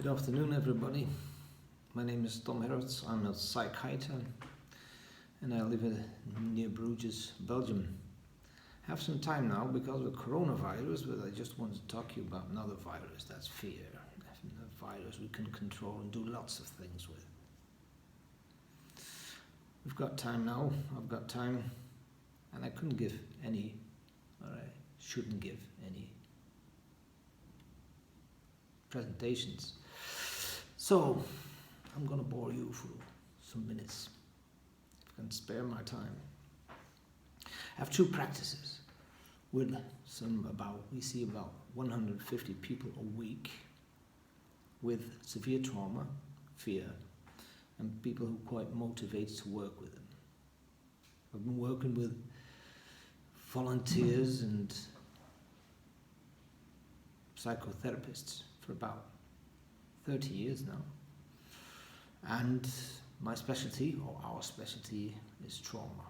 Good afternoon, everybody. My name is Tom Herrits. I'm a psychiatrist and I live near Bruges, Belgium. I have some time now because of coronavirus, but I just want to talk to you about another virus, that's fear. A virus we can control and do lots of things with. We've got time now, I've got time, and I couldn't give any, or I shouldn't give any presentations. So, I'm going to bore you for some minutes, if I can spare my time. I have two practices with we see about 150 people a week with severe trauma, fear, and people who are quite motivated to work with them. I've been working with volunteers and psychotherapists for about 30 years now, and my specialty, or our specialty, is trauma,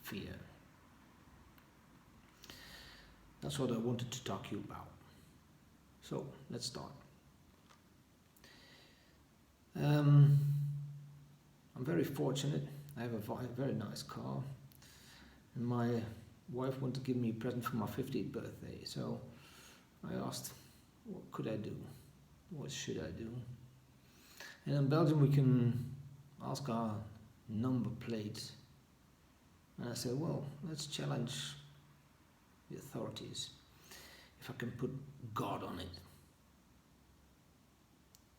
fear. That's what I wanted to talk to you about. So let's start. I'm very fortunate. I have a very nice car, and my wife wanted to give me a present for my 50th birthday, so I asked, what could I do? What should I do? And in Belgium we can ask our number plate. And I said, well, let's challenge the authorities if I can put God on it.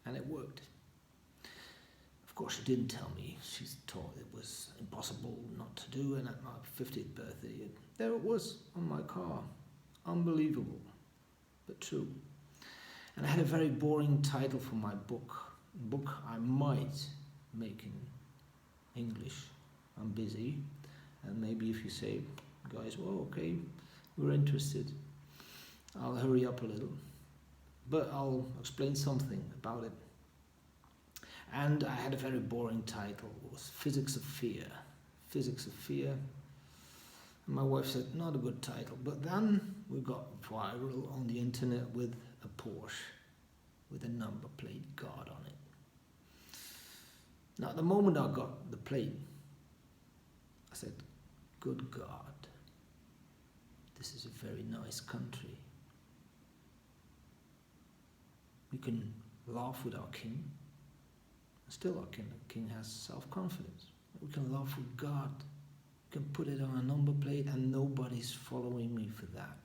And it worked. Of course, she didn't tell me. She thought it was impossible not to do, and at my 50th birthday, there it was on my car. Unbelievable, but true. And I had a very boring title for my book. A book I might make in English. I'm busy. And maybe if you say, guys, well, okay, we're interested, I'll hurry up a little. But I'll explain something about it. And I had a very boring title. It was Physics of Fear. Physics of Fear. And my wife said, not a good title. But then we got viral on the internet with a Porsche with a number plate God on it. Now, the moment I got the plate, I said, good God, this is a very nice country. We can laugh with our king. Still our king has self-confidence. We can laugh with God. We can put it on a number plate and nobody's following me for that.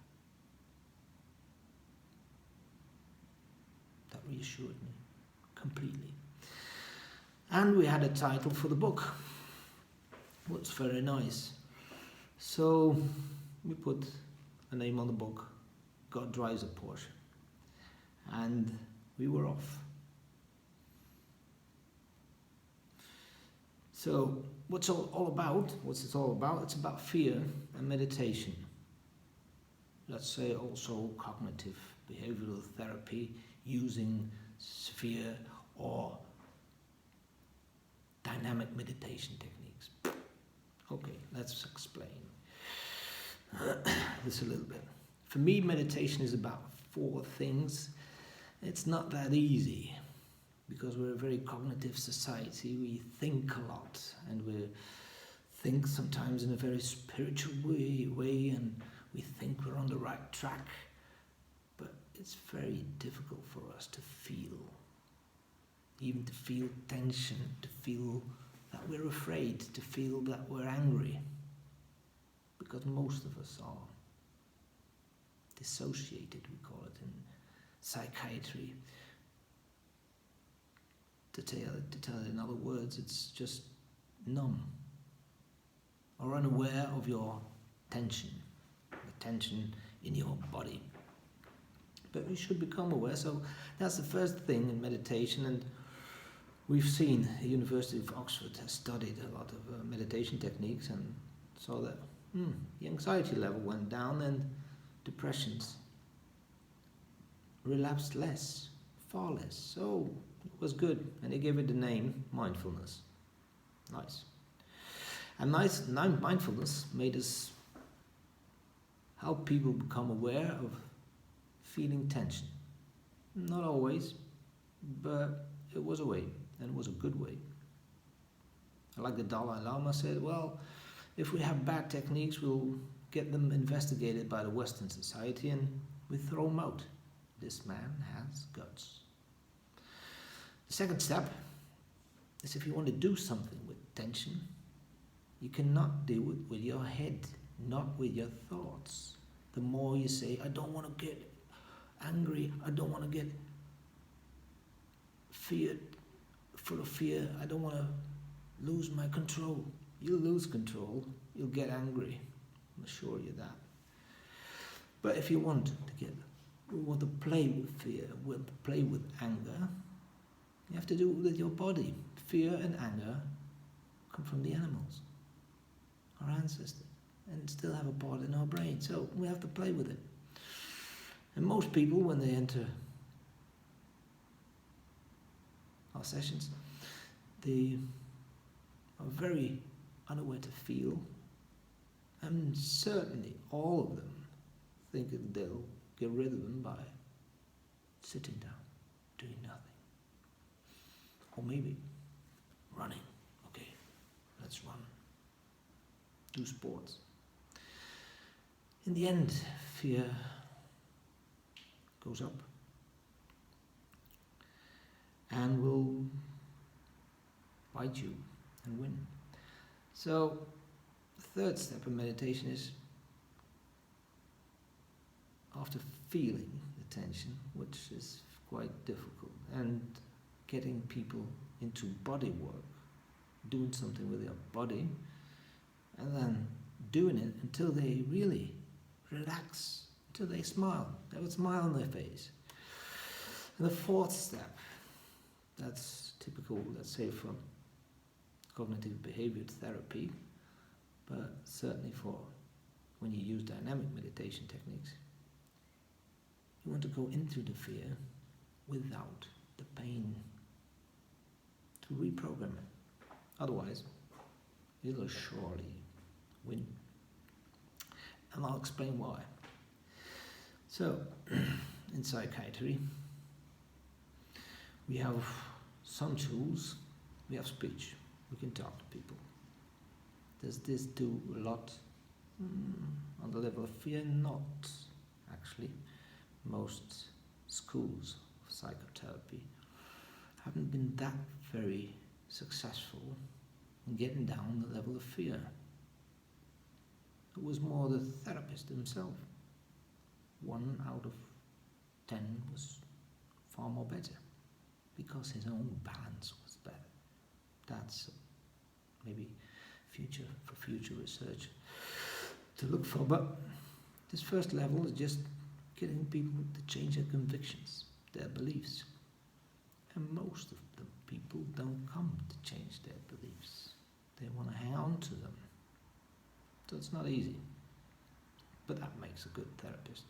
That reassured me completely. And we had a title for the book. What's very nice. So we put a name on the book, God Drives a Porsche. And we were off. So what's it all about? What's it all about? It's about fear and meditation. Let's say also cognitive behavioral therapy using sphere or dynamic meditation techniques. Okay, let's explain this a little bit. For me, meditation is about 4 things. It's not that easy because we're a very cognitive society. We think a lot and we think sometimes in a very spiritual way, and we think we're on the right track. But it's very difficult for us to feel, even to feel tension, to feel that we're afraid, to feel that we're angry, because most of us are dissociated, we call it in psychiatry. To tell it in other words, it's just numb or unaware of your tension, the tension in your body. But we should become aware, so that's the first thing in meditation. And we've seen the University of Oxford has studied a lot of meditation techniques and saw that the anxiety level went down and depressions relapsed less, far less. So it was good, and they gave it the name mindfulness. Nice. And mindfulness made us help people become aware of feeling tension. Not always, but it was a way, and it was a good way. Like the Dalai Lama said, well, if we have bad techniques, we'll get them investigated by the Western society and we throw them out. This man has guts. The second step is if you want to do something with tension, you cannot do it with your head, not with your thoughts. The more you say, I don't want to get angry, I don't want to get full of fear, I don't want to lose my control. You'll lose control, you'll get angry, I'm assure you that. But if you want to play with fear, play with anger, you have to do it with your body. Fear and anger come from the animals, our ancestors, and still have a part in our brain. So we have to play with it. And most people, when they enter our sessions, they are very unaware to feel, and certainly all of them think that they'll get rid of them by sitting down, doing nothing. Or maybe running. Okay, let's run. Do sports. In the end, fear goes up and will bite you and win. So the third step of meditation is, after feeling the tension, which is quite difficult, and getting people into body work, doing something with your body, and then doing it until they really relax, until they smile. They have a smile on their face. And the fourth step, that's typical, let's say, from cognitive behavior therapy, but certainly for when you use dynamic meditation techniques, you want to go into the fear without the pain, to reprogram it. Otherwise, it'll surely win. And I'll explain why. So, in psychiatry, we have some tools. We have speech. We can talk to people. Does this do a lot on the level of fear? Not, actually. Most schools of psychotherapy haven't been that very successful in getting down the level of fear. It was more the therapist himself. 1 out of 10 was far more better because his own balance was better. That's maybe future research to look for. But this first level is just getting people to change their convictions, their beliefs. And most of the people don't come to change their beliefs. They want to hang on to them. So it's not easy. But that makes a good therapist,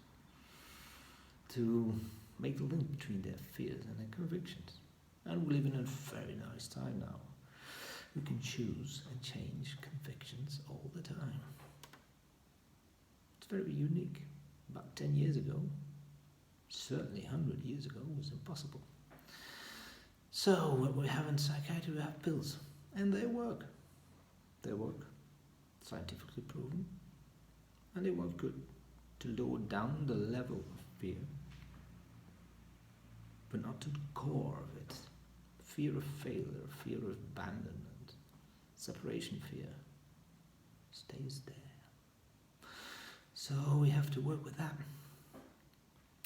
to make the link between their fears and their convictions. And we live in a very nice time now. We can choose and change convictions all the time. It's very unique. About 10 years ago, certainly 100 years ago, it was impossible. So what we have in psychiatry, we have pills, and they work. They work, scientifically proven, and they work good to lower down the level of fear, but not to the core of it. Fear of failure, fear of abandonment, separation fear stays there. So we have to work with that.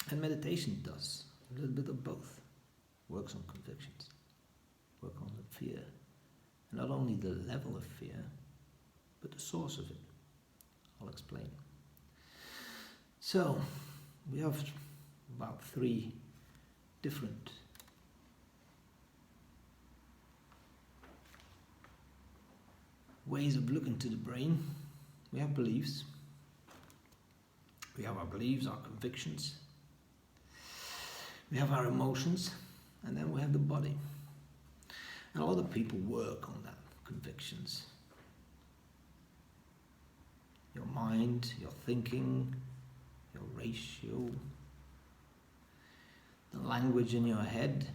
And meditation does a little bit of both. Works on convictions, work on the fear. And not only the level of fear, but the source of it. I'll explain. So, we have about 3 different ways of looking to the brain. We have beliefs. We have our beliefs, our convictions. We have our emotions, and then we have the body. And a lot of people work on that, convictions. Your mind, your thinking, your ratio. And a language in your head.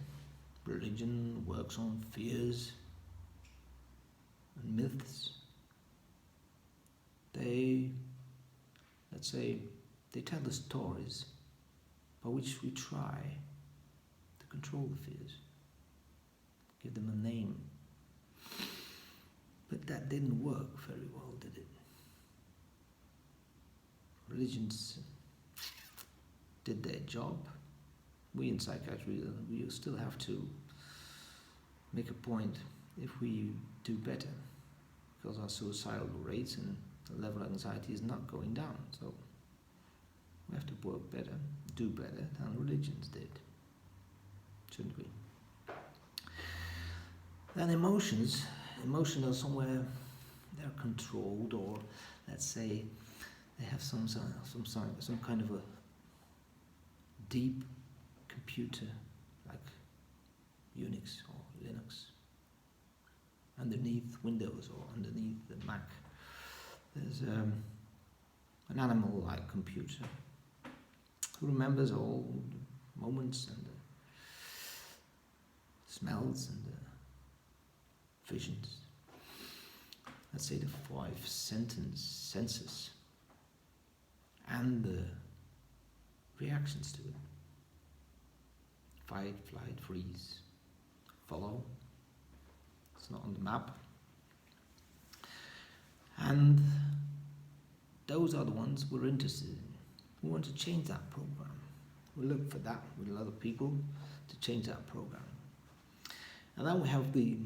Religion works on fears and myths. Let's say, they tell the stories by which we try to control the fears, give them a name. But that didn't work very well, did it? Religions did their job. We in psychiatry, we still have to make a point if we do better, because our suicidal rates and the level of anxiety is not going down. So we have to work better, do better than religions did, shouldn't we? Then emotions are somewhere they're controlled, or let's say they have some kind of a deep computer like Unix or Linux underneath Windows or underneath the Mac. There's an animal-like computer who remembers all the moments and the smells and the visions. Let's say the 5 senses and the reactions to it. Fight, flight, freeze, follow. It's not on the map. And those are the ones we're interested in. We want to change that program. We look for that with a lot of people to change that program. And then we have a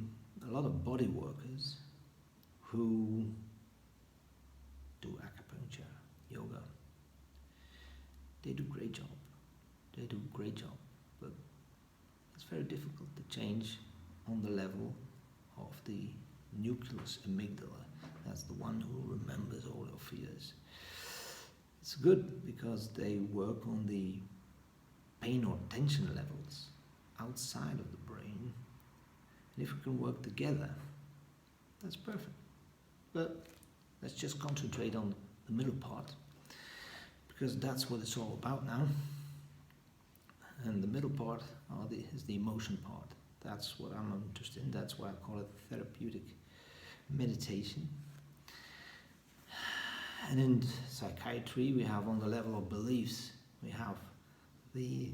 lot of body workers who do acupuncture, yoga. They do a great job. But it's very difficult to change on the level of the nucleus amygdala. That's the one who remembers all your fears. It's good because they work on the pain or tension levels outside of the brain. And if we can work together, that's perfect. But let's just concentrate on the middle part, because that's what it's all about now. And the middle part is the emotion part. That's what I'm interested in. That's why I call it therapeutic meditation. And in psychiatry, we have on the level of beliefs, we have the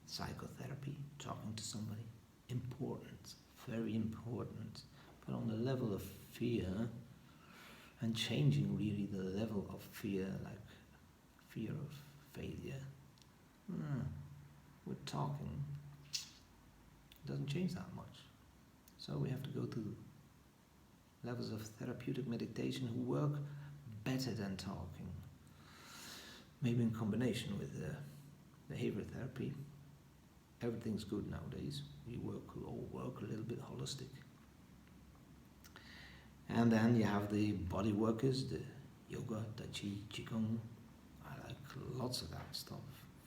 psychotherapy, talking to somebody. Important, very important. But on the level of fear, and changing really the level of fear, like fear of failure, we're talking, it doesn't change that much. So we have to go to levels of therapeutic meditation who work better than talking. Maybe in combination with behavior therapy. Everything's good nowadays. We all work a little bit holistic. And then you have the body workers, the yoga, Tai Chi, Qigong. I like lots of that stuff.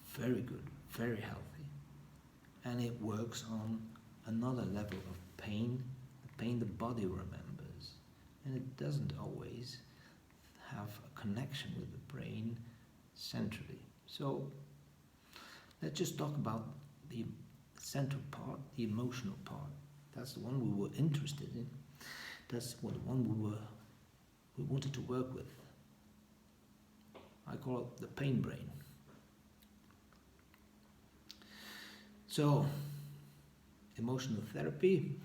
Very good, very healthy. And it works on another level of pain, the pain the body remembers. And it doesn't always have a connection with the brain centrally. So let's just talk about the central part, the emotional part. That's the one we were interested in. That's the one we wanted to work with. I call it the pain brain. So, emotional therapy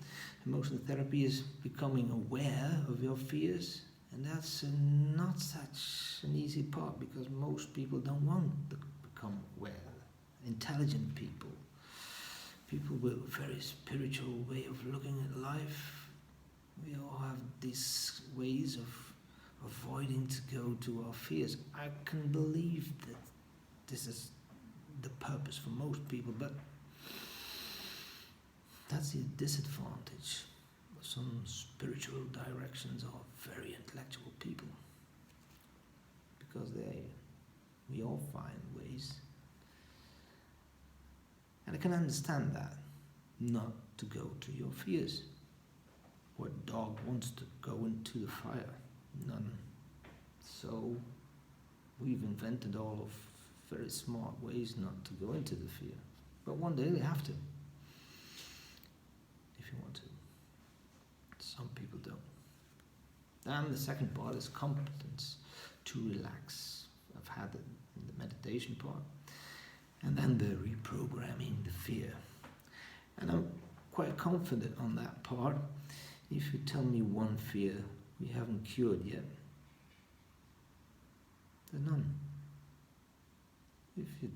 is becoming aware of your fears, and that's not such an easy part, because most people don't want to become aware. Intelligent people with a very spiritual way of looking at life, we all have these ways of avoiding to go to our fears. I can believe that this is the purpose for most people, but that's the disadvantage of some spiritual directions or very intellectual people, because we all find ways. And I can understand that, not to go to your fears. What dog wants to go into the fire? None. So we've invented all of very smart ways not to go into the fear. But one day they have to, if you want to. Some people don't. And the second part is competence to relax. I've had it in the meditation part. And then the reprogramming the fear. And I'm quite confident on that part. If you tell me one fear we haven't cured yet, there's none. If you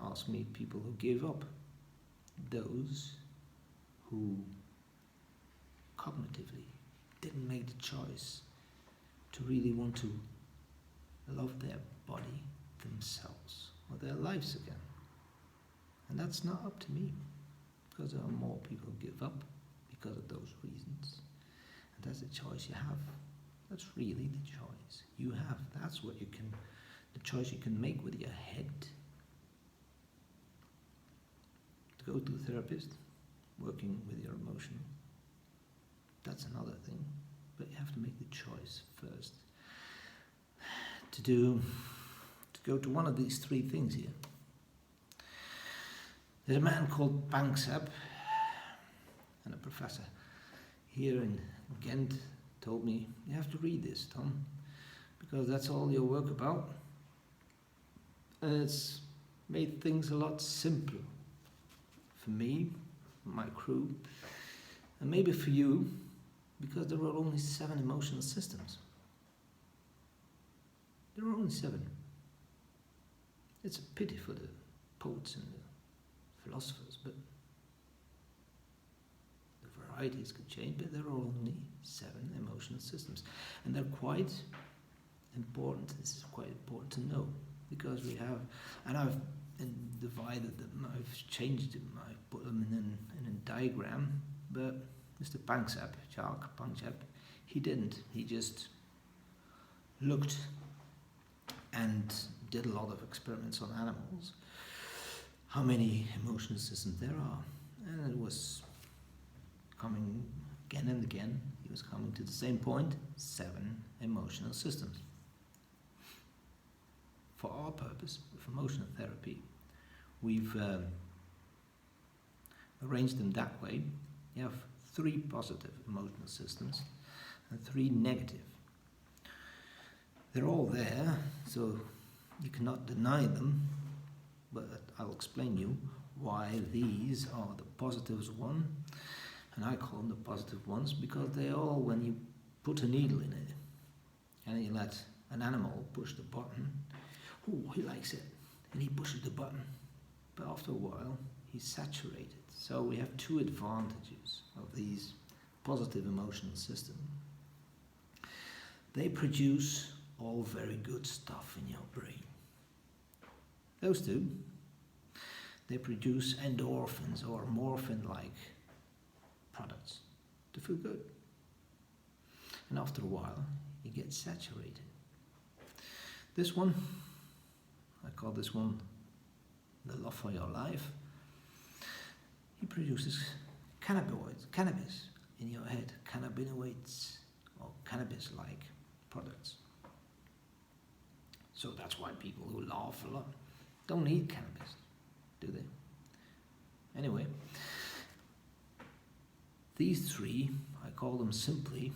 ask me people who gave up, those who cognitively didn't make the choice to really want to love their body, themselves, or their lives again. And that's not up to me, because there are more people who give up because of those reasons. And that's the choice you have. That's really the choice you have. That's what you can, the choice you can make with your head. To go to a therapist, working with your emotion, that's another thing. But you have to make the choice first. To go to one of these three things here. There's a man called Banksap, and a professor here in Ghent told me, you have to read this, Tom, because that's all your work about. And it's made things a lot simpler for me, my crew, and maybe for you, because there are only 7 emotional systems. There are only 7. It's a pity for the poets and the philosophers, but the varieties could change, but there are only 7 emotional systems. And they're quite important. This is quite important to know, because we have, and I've divided them, I've changed them, I put them in a diagram, but Mr. Banksap, Jacques Banksap, he didn't. He just looked and did a lot of experiments on animals, how many emotional systems there are. And it was coming again and again, he was coming to the same point, 7 emotional systems. For our purpose, with emotional therapy, we've arranged them that way. You have 3 positive emotional systems and 3 negative. They're all there, so you cannot deny them, but I'll explain you why these are the positives one, and I call them the positive ones because they all, when you put a needle in it and you let an animal push the button, oh, he likes it, and he pushes the button, but after a while he's saturated. So we have 2 advantages of these positive emotional systems. They produce all very good stuff in your brain. Those 2, they produce endorphins or morphine-like products to feel good. And after a while, you get saturated. This one, I call this one the love for your life. He produces cannabis in your head, cannabinoids or cannabis-like products. So that's why people who laugh a lot don't need cannabis, do they? Anyway, these 3, I call them simply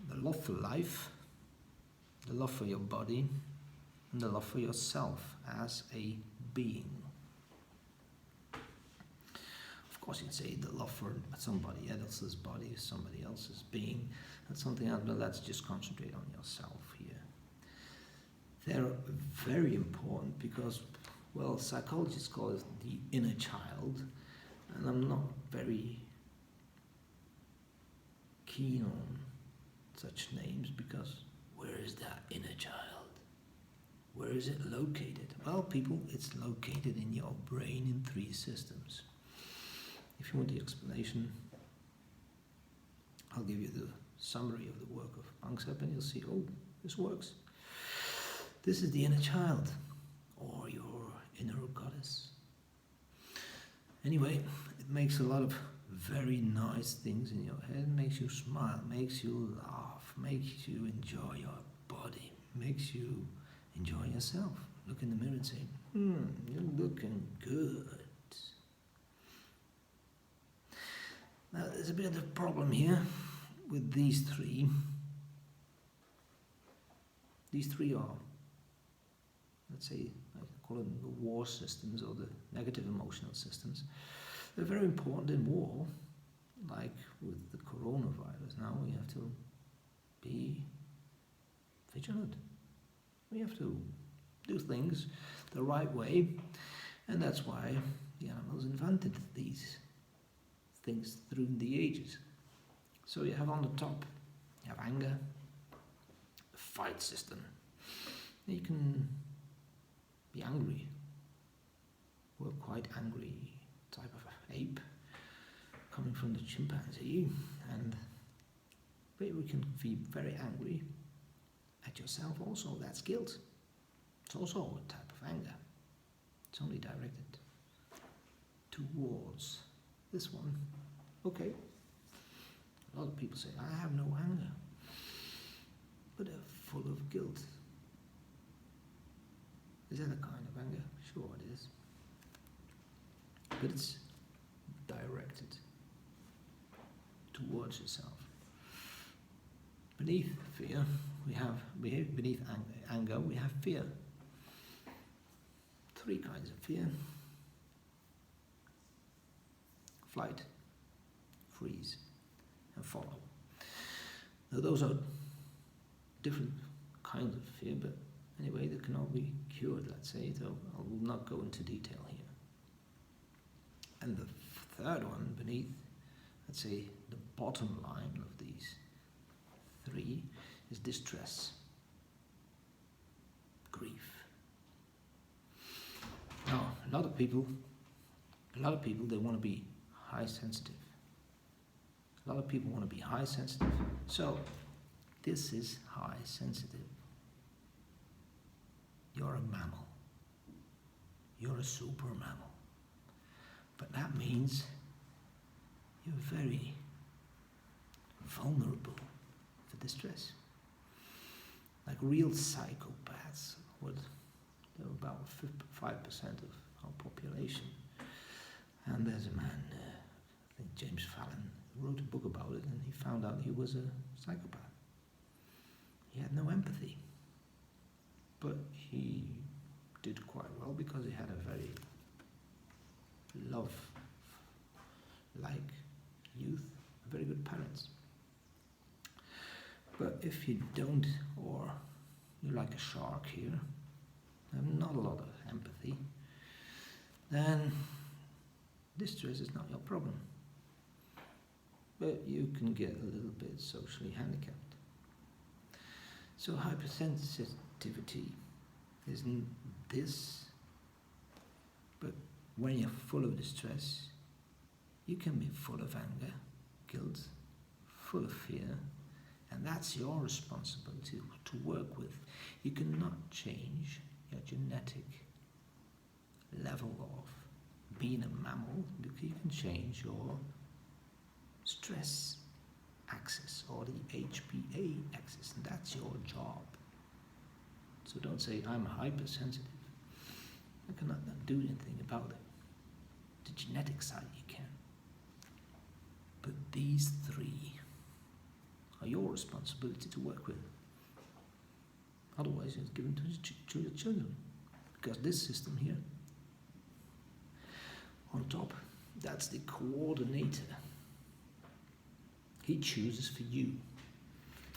the love for life, the love for your body, and the love for yourself as a being. Of course, you'd say the love for somebody else's body, somebody else's being, and something else, but let's just concentrate on yourself here. They're very important because, well, psychologists call it the inner child, and I'm not very keen on such names because where is that inner child? Where is it located? Well, people, it's located in your brain in 3 systems. If you want the explanation, I'll give you the summary of the work of Banksap and you'll see, oh, this works. This is the inner child, or your inner goddess. Anyway, it makes a lot of very nice things in your head, makes you smile, makes you laugh, makes you enjoy your body, makes you enjoy yourself. Look in the mirror and say, You're looking good. Now, there's a bit of a problem here with these three. These three are, let's say, I call them the war systems or the negative emotional systems. They're very important in war, like with the coronavirus. Now we have to be vigilant. We have to do things the right way, and that's why the animals invented these things through the ages. So you have on the top, you have anger, the fight system. You can be angry. We're quite angry type of ape, coming from the chimpanzee, and we can be very angry at yourself also. That's guilt. It's also a type of anger. It's only directed towards this one. Okay. A lot of people say, I have no anger. But they're full of guilt. Is that a kind of anger? Sure it is. But it's directed towards yourself. Beneath fear, beneath anger, we have fear. Three kinds of fear: flight, freeze, and follow. Now, those are different kinds of fear, but anyway, they can all be cured, let's say, so I will not go into detail here. And the third one, beneath, let's say, the bottom line of these three, is distress, grief. Now, a lot of people, they want to be high sensitive. A lot of people want to be high sensitive. So, this is high sensitive. You're a mammal. You're a super mammal. But that means you're very vulnerable to distress. Like real psychopaths they're about 5% of our population. And there's a man, I think James Fallon, who wrote a book about it, and he found out he was a psychopath. He had no empathy. But he did quite well because he had a very love-like youth, very good parents. But if you don't, or you're like a shark here, and not a lot of empathy, then distress is not your problem. But you can get a little bit socially handicapped. So hypersensitivity isn't this, but when you're full of distress, you can be full of anger, guilt, full of fear, and that's your responsibility to work with. You cannot change your genetic level of being a mammal, because you can change your stress axis or the HPA axis, and that's your job. So don't say, I'm hypersensitive. I cannot do anything about it. The genetic side you can. But these three are your responsibility to work with. Otherwise, it's given to your children. Because this system here, on top, that's the coordinator. He chooses for you.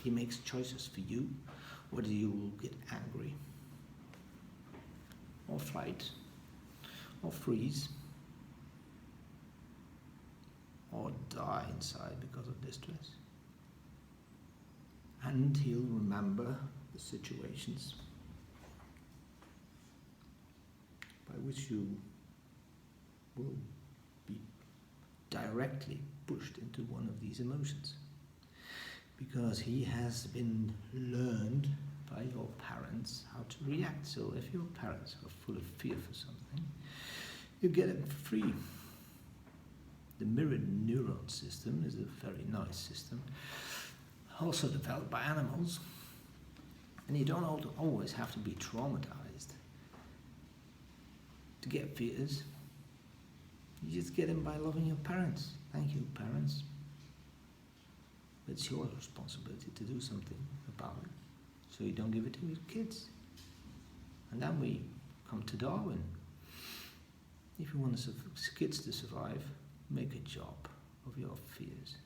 He makes choices for you, whether you will get angry, or flight, or freeze, or die inside because of distress. And he'll remember the situations by which you will be directly pushed into one of these emotions, because he has been learned by your parents how to react. So if your parents are full of fear for something, you get them for free. The mirrored neuron system is a very nice system, also developed by animals, and you don't always have to be traumatized to get fears. You just get them by loving your parents. Thank you, parents. It's your responsibility to do something about it, so you don't give it to your kids. And then we come to Darwin. If you want kids to survive, make a job of your fears.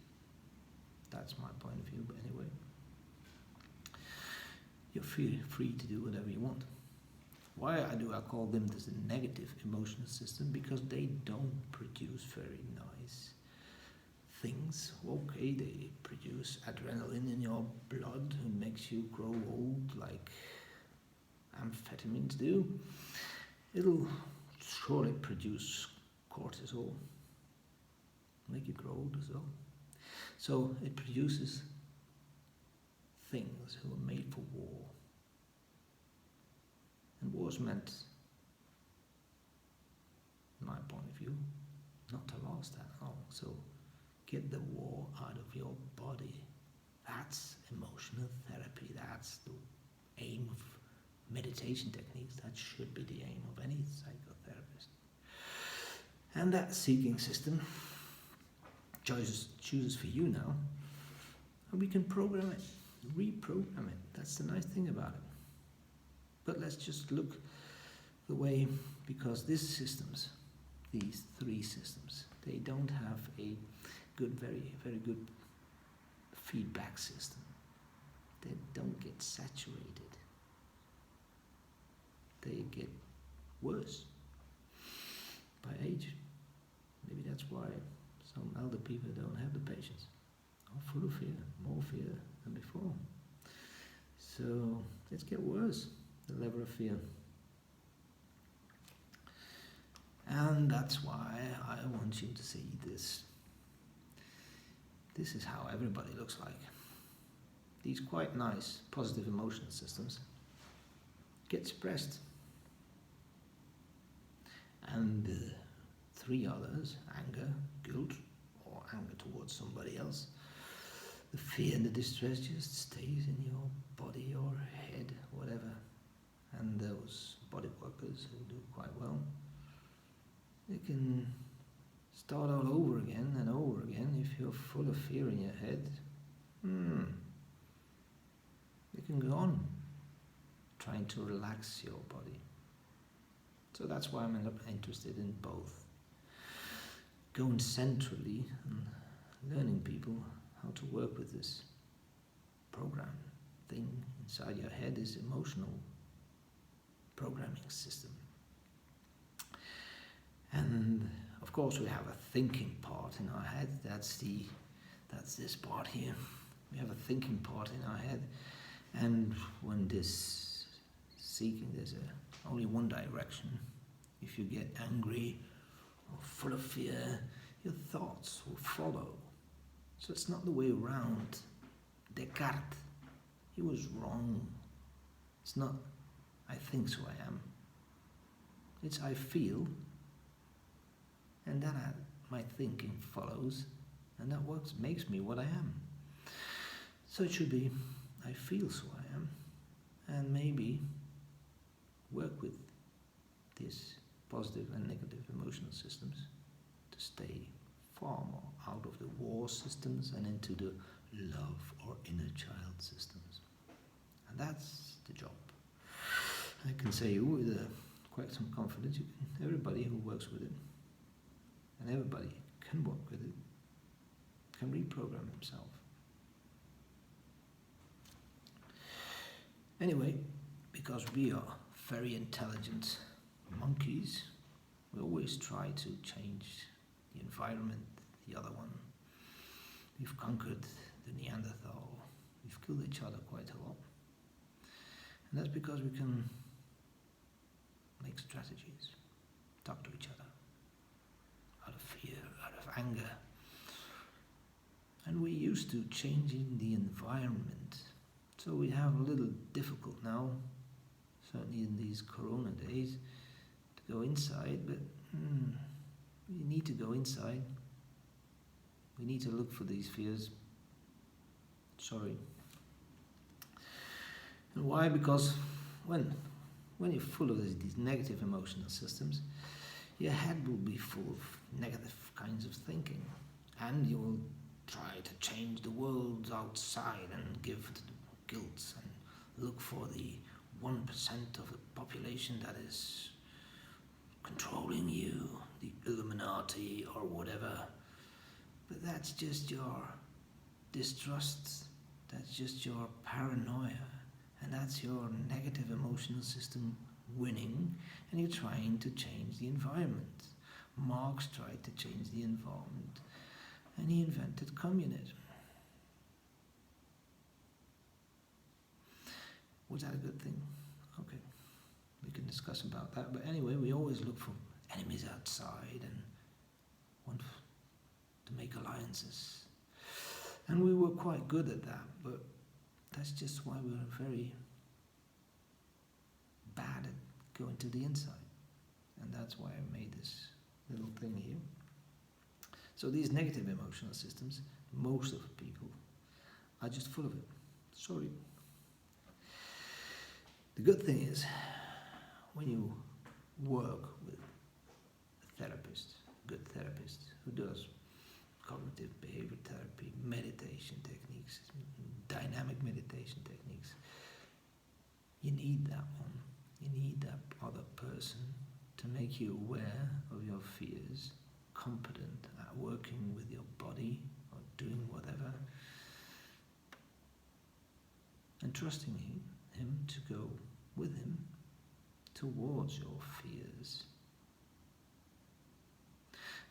That's my point of view, but anyway. You're free to do whatever you want. Why do I call them this negative emotional system? Because they don't produce very nice things. Okay, they produce adrenaline in your blood and makes you grow old like amphetamines do. It'll surely produce cortisol, make you grow old as well. So it produces things who are made for war. And war's meant, in my point of view, not to last that long. So get the war out of your body. That's emotional therapy. That's the aim of meditation techniques. That should be the aim of any psychotherapist. And that seeking system chooses for you now. And we can program it, reprogram it. That's the nice thing about it. But let's just look the way, because these systems, these three systems, they don't have a good, very, very good feedback system. They don't get saturated. They get worse by age. Maybe that's why some elder people don't have the patience. Are full of fear, more fear than before. So let's get worse, the level of fear. And that's why I want you to see this. This is how everybody looks like. These quite nice positive emotional systems get suppressed. And the three others, anger, guilt, or anger towards somebody else, the fear and the distress just stays in your body or head, whatever. And those body workers who do quite well, they can start all over again and over again. If you're full of fear in your head, they can go on trying to relax your body. So that's why I'm interested in both. Going centrally and learning people how to work with this program thing inside your head, is emotional programming system. And of course we have a thinking part in our head. That's this part here. We have a thinking part in our head, and when this seeking, there's only one direction. If you get angry or full of fear, your thoughts will follow. So it's not the way around. Descartes, he was wrong. It's not I think so I am. It's I feel, and then my thinking follows, and that makes me what I am. So it should be I feel so I am, and maybe work with these positive and negative emotional systems to stay far more out of the war systems and into the love or inner child systems. And that's the job. I can say with quite some confidence, everybody who works with it, and everybody can work with it, can reprogram himself. Anyway, because we are very intelligent monkeys, we always try to change the environment, the other one. We've conquered the Neanderthal. We've killed each other quite a lot. And that's because we can make strategies, talk to each other, out of fear, out of anger. And we're used to changing the environment. So we have a little difficult now, certainly in these corona days, to go inside, but we need to go inside. We need to look for these fears. Sorry. And why? Because when when you're full of these negative emotional systems, your head will be full of negative kinds of thinking, and you will try to change the world outside and give guilt and look for the 1% of the population that is controlling you, the Illuminati or whatever. But that's just your distrust, that's just your paranoia, and that's your negative emotional system winning, and you're trying to change the environment. Marx tried to change the environment, and he invented communism. Was that a good thing? Okay, we can discuss about that. But anyway, we always look for enemies outside and want to make alliances. And we were quite good at that, but that's just why we were very bad at going to the inside. And that's why I made this little thing here. So these negative emotional systems, most of people are just full of it. Sorry. The good thing is, when you work with a therapist, a good therapist who does cognitive behavior therapy, meditation techniques, dynamic meditation techniques, you need that one. You need that other person to make you aware of your fears, competent at working with your body or doing whatever, and trusting him to go with him towards your fears.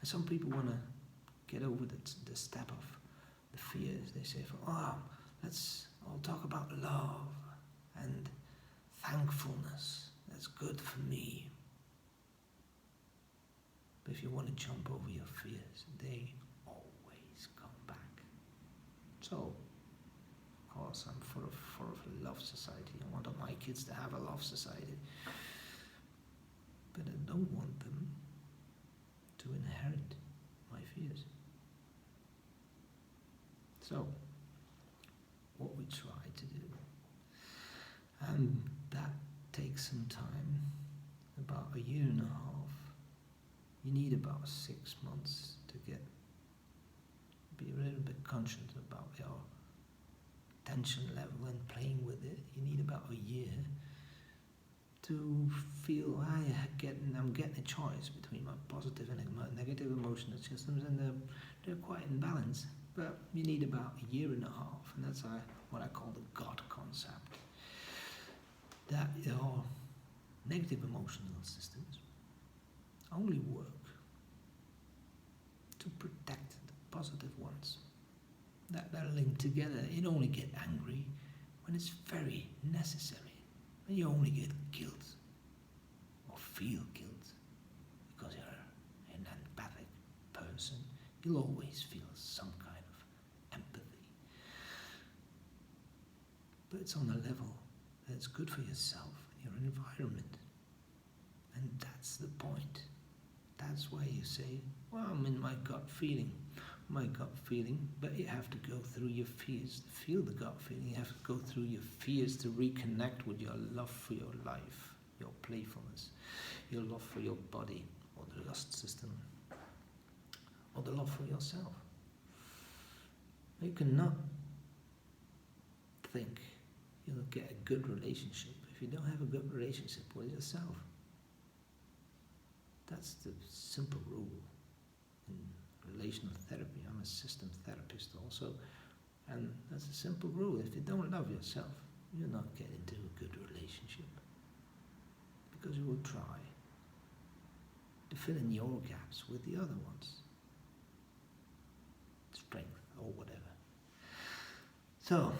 And some people want to get over the step of the fears. They say, let's all talk about love and thankfulness. That's good for me. But if you want to jump over your fears, they always come back. So, of course, I'm for a love society. I want all my kids to have a love society. But I don't want them to inherit my fears. So, what we try to do, and that takes some time, about a year and a half. You need about 6 months to be a little bit conscious about your tension level and playing with it. You need about a year to feel I'm getting a choice between my positive and my negative emotional systems, and they're quite in balance. But you need about a year and a half, and that's what I call the God concept. That your negative emotional systems only work to protect the positive ones. That they're linked together. You only get angry when it's very necessary. And you only get guilt or feel guilt because you're an empathic person. You'll always feel some kind of empathy. But it's on a level that's good for yourself, your environment. And that's the point. That's why you say, I'm in my gut feeling. But you have to go through your fears to feel the gut feeling. You have to go through your fears to reconnect with your love for your life, your playfulness, your love for your body, or the lust system, or the love for yourself. You cannot think you'll get a good relationship if you don't have a good relationship with yourself. That's the simple rule in relational therapy. I'm a system therapist also, and that's a simple rule. If you don't love yourself, you'll not get into a good relationship, because you will try to fill in your gaps with the other ones, strength or whatever. So,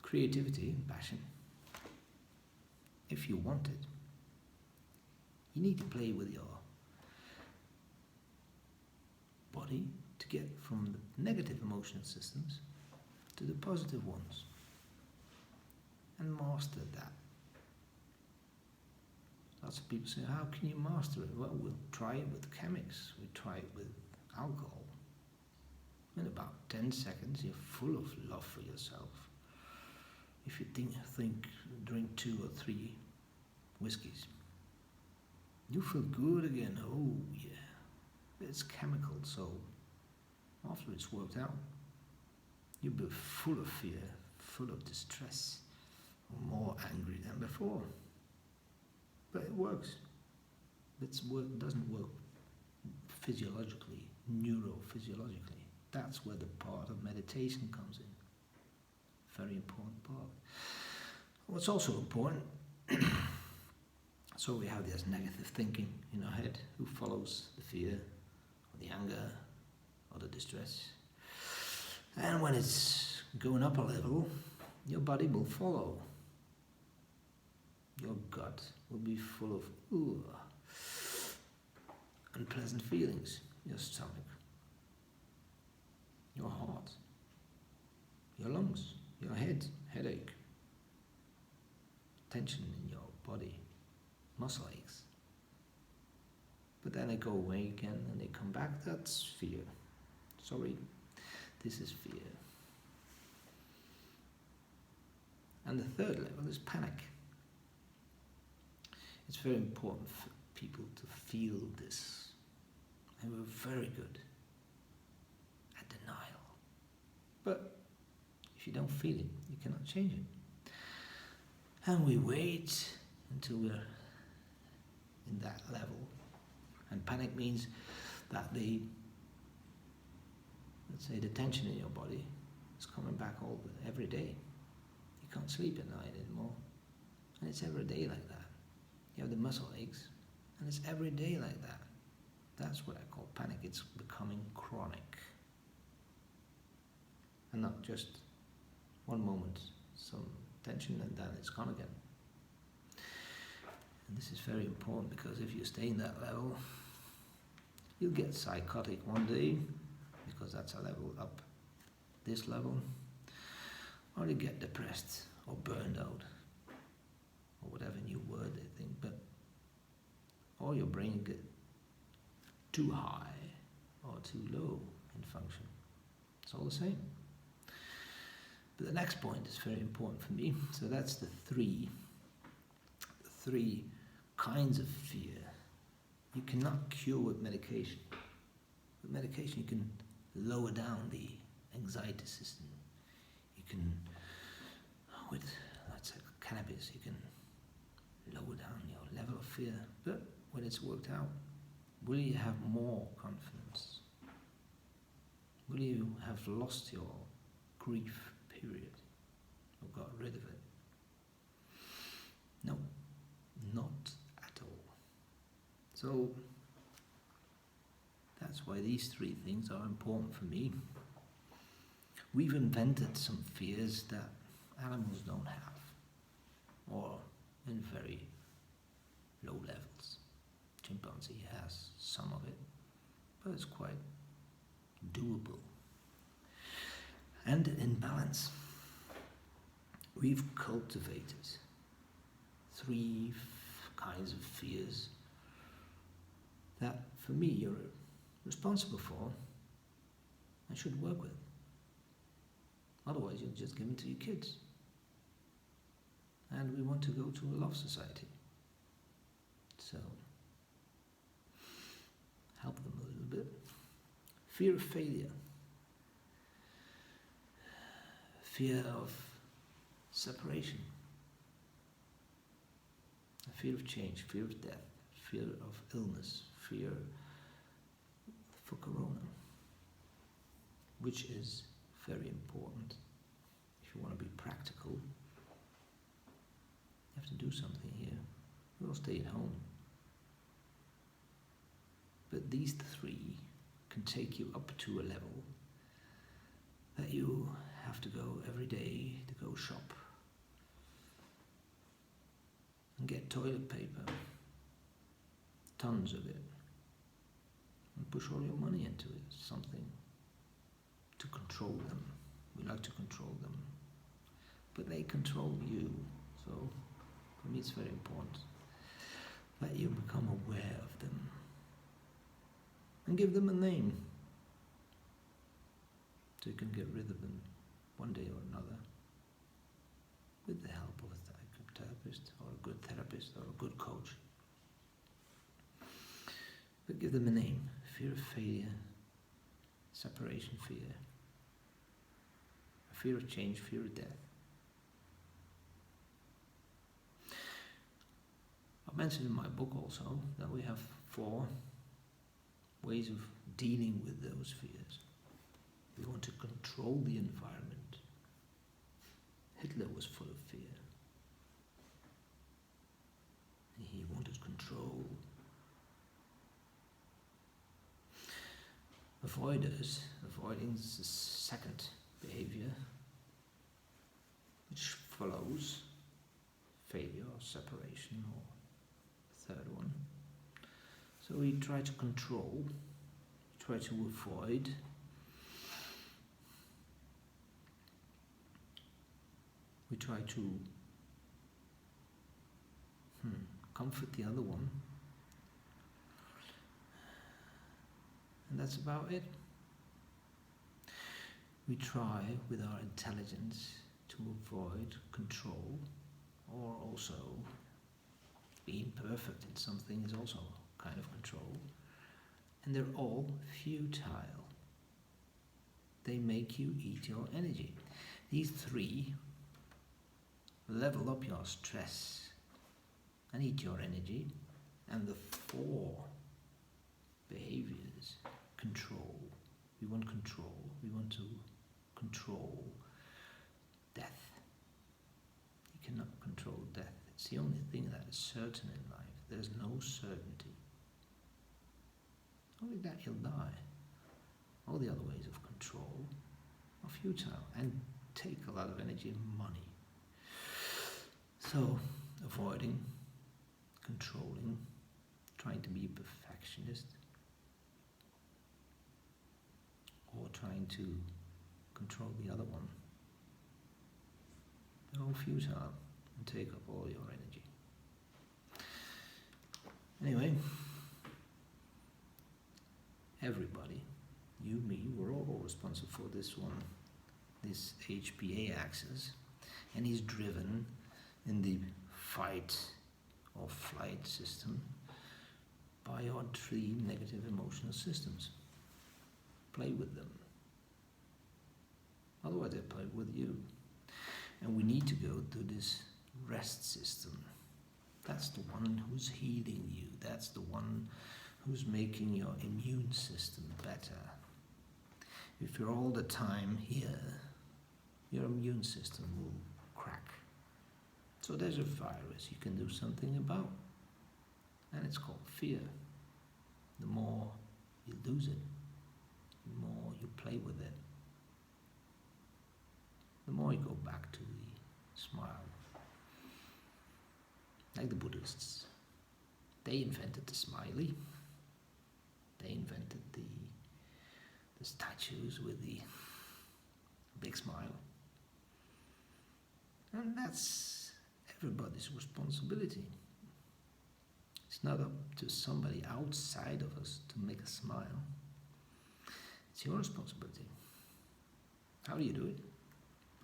creativity and passion, if you want it, you need to play with your body to get from the negative emotional systems to the positive ones, and master that. Lots of people say, how can you master it? Well, we'll try it with chemics, we try it with alcohol. In about 10 seconds, you're full of love for yourself. if you drink 2 or 3 whiskies, you feel good again. Oh yeah, it's chemical, so after it's worked out, you'll be full of fear, full of distress, more angry than before. But it works. It doesn't work physiologically, neurophysiologically. That's where the part of meditation comes in. Very important part. What's also important, so we have this negative thinking in our head who follows the fear, or the anger, or the distress. And when it's going up a level, your body will follow. Your gut will be full of unpleasant feelings. Your stomach, your heart, your lungs, your head, headache, tension in your body, muscle aches. But then they go away again and they come back. That's fear. Sorry, this is fear. And the third level is panic. It's very important for people to feel this. And we're very good at denial. But if you don't feel it, you cannot change it. And we wait until we're in that level. And panic means that let's say the tension in your body is coming back every day. You can't sleep at night anymore. And it's every day like that. You have the muscle aches, and it's every day like that. That's what I call panic. It's becoming chronic. And not just one moment, some tension, and then it's gone again. And this is very important, because if you stay in that level, you'll get psychotic one day, because that's a level up, this level, or you get depressed or burned out, or whatever new word they think, or your brain get too high or too low in function. It's all the same. But the next point is very important for me. So that's the three kinds of fear. You cannot cure with medication. With medication you can lower down the anxiety system. You can, with let's say cannabis, you can lower down your level of fear. But when it's worked out, will you have more confidence? Will you have lost your grief period or got rid of it? No, not at all. So that's why these three things are important for me. We've invented some fears that animals don't have, or in very low levels. Chimpanzee has some of it, but it's quite doable. And in balance, we've cultivated three kinds of fears that, for me, you're responsible for and should work with. Otherwise, you'll just give them to your kids. And we want to go to a love society. So, help them a little bit. Fear of failure. Fear of separation. Fear of change, fear of death, fear of illness, fear for corona, which is very important. If you want to be practical, you have to do something here. We'll stay at home. But these three can take you up to a level that you have to go every day to go shop and get toilet paper, tons of it, and push all your money into it, something to control them. We like to control them, but they control you. So for me it's very important that you become aware of them and give them a name so you can get rid of them one day or another. with the help of a therapist or a good therapist or a good coach. But give them a name: fear of failure, separation fear, fear of change, fear of death. I mentioned in my book also that we have 4 ways of dealing with those fears. We want to control the environment. Hitler was full of fear. He wanted control. Avoiding is the second behavior, which follows failure or separation, or the third one. So we try to control, try to avoid. We try to comfort the other one. And that's about it. We try with our intelligence to avoid control, or also being perfect in something is also a kind of control. And they're all futile. They make you eat your energy. These 3 level up your stress and eat your energy. And the 4 behaviors: control. We want control. We want to control death. You cannot control death. It's the only thing that is certain in life. There's no certainty. Only that you'll die. All the other ways of control are futile and take a lot of energy and money. So, avoiding, controlling, trying to be a perfectionist, or trying to control the other one, they're all futile and take up all your energy. Anyway, everybody, you, me, we're all responsible for this one, this HPA axis, and he's driven in the fight or flight system by your 3 negative emotional systems. Play with them. Otherwise they play with you. And we need to go to this rest system. That's the one who's healing you. That's the one who's making your immune system better. If you're all the time here, your immune system will crack. So there's a virus you can do something about. And it's called fear. The more you lose it, the more you play with it, the more you go back to the smile. Like the Buddhists. They invented the smiley. They invented the statues with the big smile. And that's everybody's responsibility. It's not up to somebody outside of us to make us smile. It's your responsibility. How do you do it?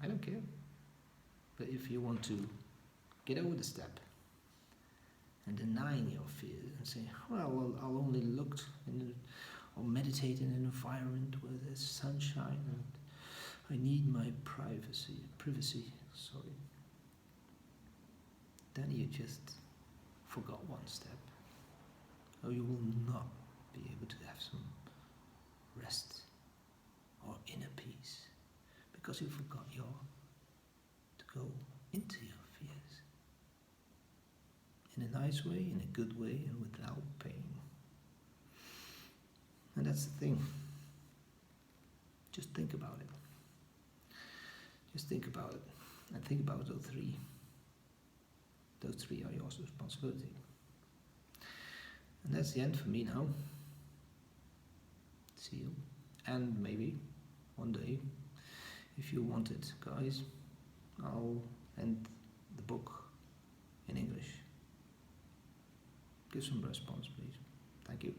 I don't care. But if you want to get over the step and denying your fears and say, well, I'll only look or meditate in an environment where there's sunshine and I need my privacy, then you just forgot one step. Or you will not be able to have some rest or inner peace because you forgot to go into your fears in a nice way, in a good way, and without pain. And that's the thing. Just think about it. Just think about it. And think about those 3. Those 3 are your responsibility. And that's the end for me now. See you. And maybe one day, if you want it, guys, I'll end the book in English. Give some response, please. Thank you.